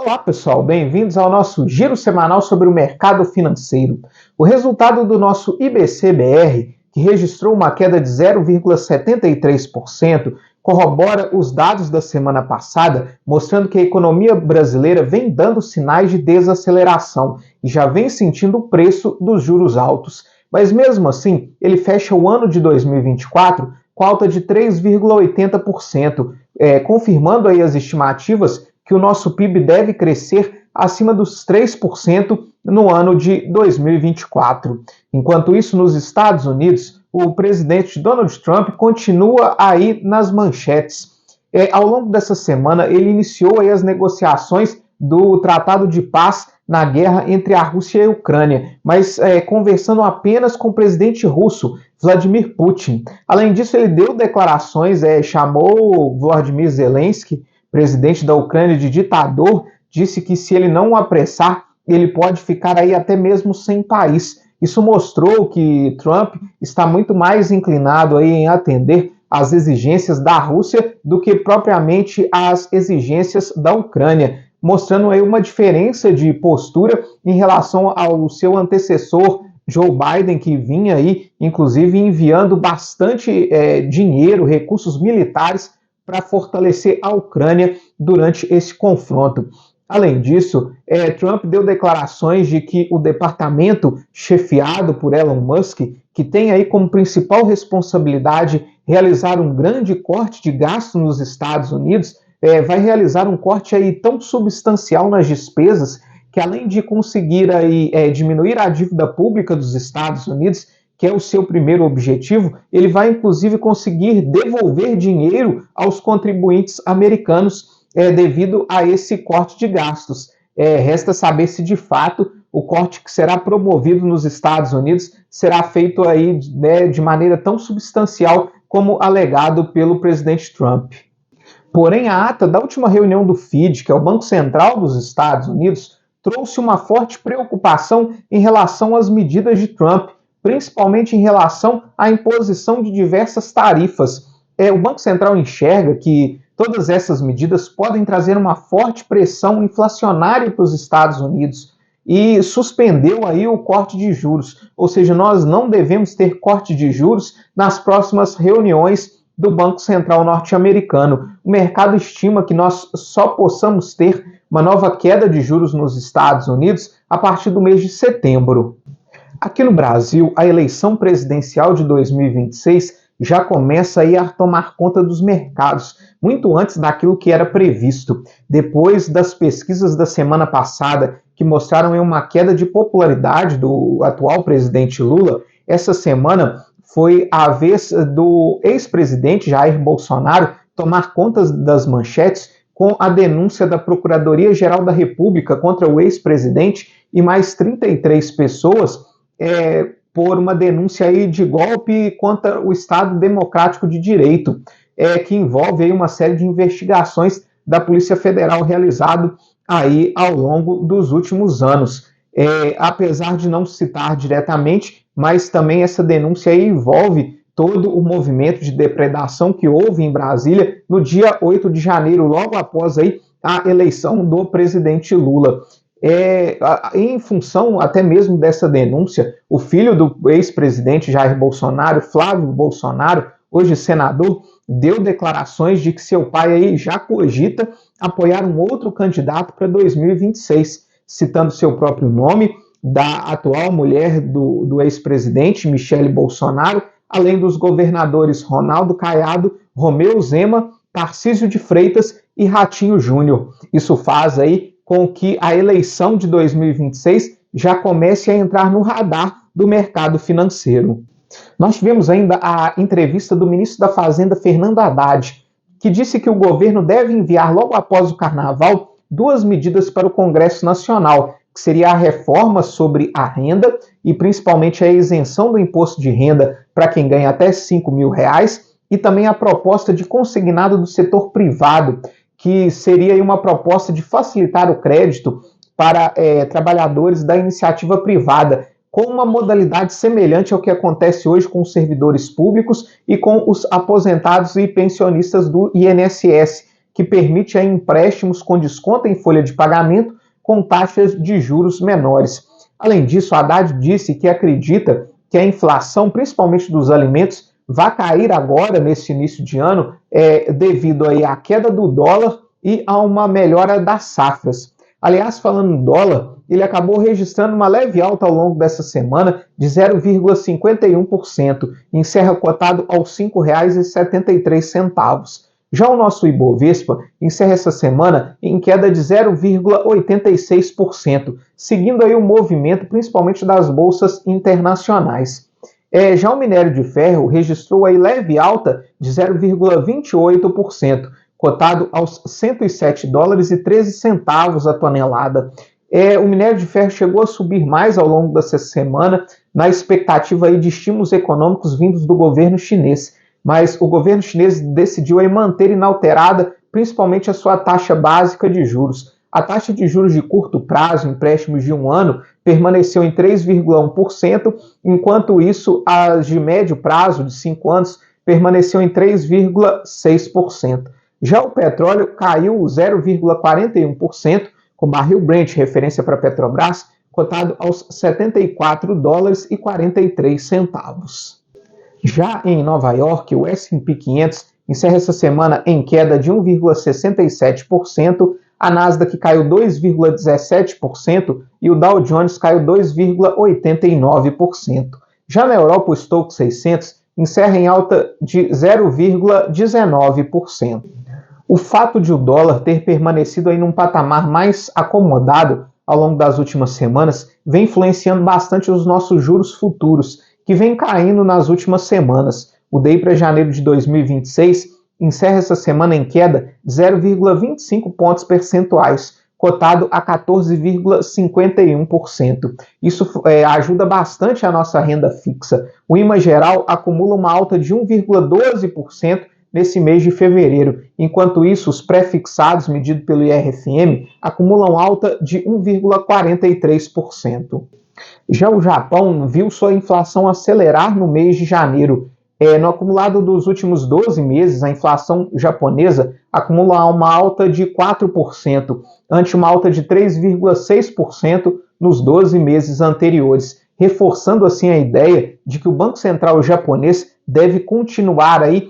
Olá, pessoal, bem-vindos ao nosso giro semanal sobre o mercado financeiro. O resultado do nosso IBC-BR, que registrou uma queda de 0,73%, corrobora os dados da semana passada, mostrando que a economia brasileira vem dando sinais de desaceleração e já vem sentindo o preço dos juros altos. Mas mesmo assim, ele fecha o ano de 2024 com alta de 3,80%, confirmando aí as estimativas que o nosso PIB deve crescer acima dos 3% no ano de 2024. Enquanto isso, nos Estados Unidos, o presidente Donald Trump continua aí nas manchetes. Ao longo dessa semana, ele iniciou aí as negociações do Tratado de Paz na guerra entre a Rússia e a Ucrânia, mas conversando apenas com o presidente russo, Vladimir Putin. Além disso, ele deu declarações, chamou Volodymyr Zelensky, presidente da Ucrânia, de ditador, disse que se ele não o apressar, ele pode ficar aí até mesmo sem país. Isso mostrou que Trump está muito mais inclinado aí em atender às exigências da Rússia do que propriamente às exigências da Ucrânia, mostrando aí uma diferença de postura em relação ao seu antecessor Joe Biden, que vinha aí, inclusive, enviando bastante dinheiro, recursos militares para fortalecer a Ucrânia durante esse confronto. Além disso, Trump deu declarações de que o departamento chefiado por Elon Musk, que tem aí como principal responsabilidade realizar um grande corte de gasto nos Estados Unidos, vai realizar um corte aí tão substancial nas despesas que, além de conseguir aí, diminuir a dívida pública dos Estados Unidos, que é o seu primeiro objetivo, ele vai inclusive conseguir devolver dinheiro aos contribuintes americanos devido a esse corte de gastos. Resta saber se de fato o corte que será promovido nos Estados Unidos será feito aí, de maneira tão substancial como alegado pelo presidente Trump. Porém, a ata da última reunião do FED, que é o Banco Central dos Estados Unidos, trouxe uma forte preocupação em relação às medidas de Trump, principalmente em relação à imposição de diversas tarifas. O Banco Central enxerga que todas essas medidas podem trazer uma forte pressão inflacionária para os Estados Unidos e suspendeu aí o corte de juros. Ou seja, nós não devemos ter corte de juros nas próximas reuniões do Banco Central norte-americano. O mercado estima que nós só possamos ter uma nova queda de juros nos Estados Unidos a partir do mês de setembro. Aqui no Brasil, a eleição presidencial de 2026 já começa aí a tomar conta dos mercados, muito antes daquilo que era previsto. Depois das pesquisas da semana passada, que mostraram uma queda de popularidade do atual presidente Lula, essa semana foi a vez do ex-presidente Jair Bolsonaro tomar conta das manchetes com a denúncia da Procuradoria-Geral da República contra o ex-presidente e mais 33 pessoas por uma denúncia aí de golpe contra o Estado Democrático de Direito, que envolve aí uma série de investigações da Polícia Federal realizado aí ao longo dos últimos anos. Apesar de não citar diretamente, mas também essa denúncia aí envolve todo o movimento de depredação que houve em Brasília no dia 8 de janeiro, logo após aí a eleição do presidente Lula. Em função até mesmo dessa denúncia, o filho do ex-presidente Jair Bolsonaro, Flávio Bolsonaro, hoje senador, deu declarações de que seu pai aí já cogita apoiar um outro candidato para 2026, citando seu próprio nome, da atual mulher do ex-presidente, Michele Bolsonaro, além dos governadores Ronaldo Caiado, Romeu Zema, Tarcísio de Freitas e Ratinho Júnior. Isso faz aí com que a eleição de 2026 já comece a entrar no radar do mercado financeiro. Nós tivemos ainda a entrevista do ministro da Fazenda, Fernando Haddad, que disse que o governo deve enviar logo após o Carnaval 2 medidas para o Congresso Nacional, que seria a reforma sobre a renda e principalmente a isenção do imposto de renda para quem ganha até R$5 mil, e também a proposta de consignado do setor privado, que seria uma proposta de facilitar o crédito para trabalhadores da iniciativa privada, com uma modalidade semelhante ao que acontece hoje com os servidores públicos e com os aposentados e pensionistas do INSS, que permite aí empréstimos com desconto em folha de pagamento com taxas de juros menores. Além disso, Haddad disse que acredita que a inflação, principalmente dos alimentos, vai cair agora, nesse início de ano, devido aí à queda do dólar e a uma melhora das safras. Aliás, falando em dólar, ele acabou registrando uma leve alta ao longo dessa semana de 0,51%, encerra cotado aos R$ 5,73. Já o nosso Ibovespa encerra essa semana em queda de 0,86%, seguindo aí o movimento principalmente das bolsas internacionais. Já o minério de ferro registrou aí leve alta de 0,28%, cotado aos R$ 107,13 a tonelada. O minério de ferro chegou a subir mais ao longo dessa semana, na expectativa aí de estímulos econômicos vindos do governo chinês. Mas o governo chinês decidiu aí manter inalterada principalmente a sua taxa básica de juros. A taxa de juros de curto prazo, empréstimos de 1 ano, permaneceu em 3,1%, enquanto isso, as de médio prazo, de 5 anos, permaneceu em 3,6%. Já o petróleo caiu 0,41%, com o barril Brent, referência para a Petrobras, cotado aos $74,43. Já em Nova York, o S&P 500 encerra essa semana em queda de 1,67%, a Nasdaq caiu 2,17% e o Dow Jones caiu 2,89%. Já na Europa, o Stoxx 600 encerra em alta de 0,19%. O fato de o dólar ter permanecido aí num patamar mais acomodado ao longo das últimas semanas vem influenciando bastante os nossos juros futuros, que vem caindo nas últimas semanas. O DI para janeiro de 2026 encerra essa semana em queda de 0,25 pontos percentuais, cotado a 14,51%. Isso ajuda bastante a nossa renda fixa. O IMA geral acumula uma alta de 1,12% nesse mês de fevereiro. Enquanto isso, os pré-fixados, medido pelo IRFM, acumulam alta de 1,43%. Já o Japão viu sua inflação acelerar no mês de janeiro. No acumulado dos últimos 12 meses, a inflação japonesa acumula uma alta de 4%, ante uma alta de 3,6% nos 12 meses anteriores, reforçando assim a ideia de que o Banco Central japonês deve continuar aí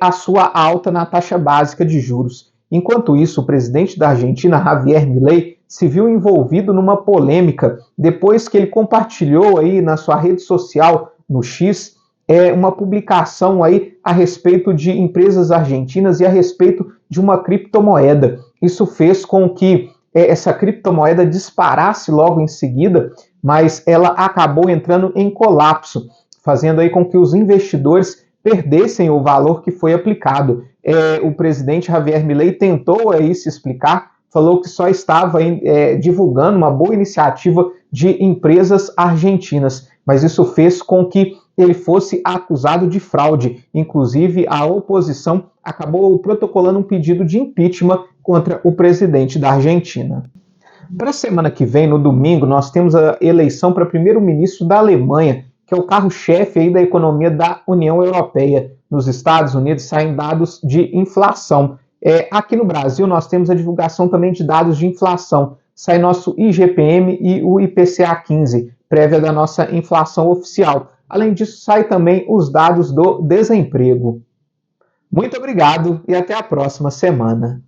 a sua alta na taxa básica de juros. Enquanto isso, o presidente da Argentina, Javier Milei, se viu envolvido numa polêmica depois que ele compartilhou aí na sua rede social, no X, uma publicação aí a respeito de empresas argentinas e a respeito de uma criptomoeda. Isso fez com que essa criptomoeda disparasse logo em seguida, mas ela acabou entrando em colapso, fazendo aí com que os investidores perdessem o valor que foi aplicado. O presidente Javier Milei tentou aí se explicar, falou que só estava divulgando uma boa iniciativa de empresas argentinas, mas isso fez com que ele fosse acusado de fraude. Inclusive, a oposição acabou protocolando um pedido de impeachment contra o presidente da Argentina. Para a semana que vem, no domingo, nós temos a eleição para primeiro-ministro da Alemanha, que é o carro-chefe aí da economia da União Europeia. Nos Estados Unidos saem dados de inflação. Aqui no Brasil nós temos a divulgação também de dados de inflação. Sai nosso IGPM e o IPCA 15, prévia da nossa inflação oficial. Além disso, sai também os dados do desemprego. Muito obrigado e até a próxima semana.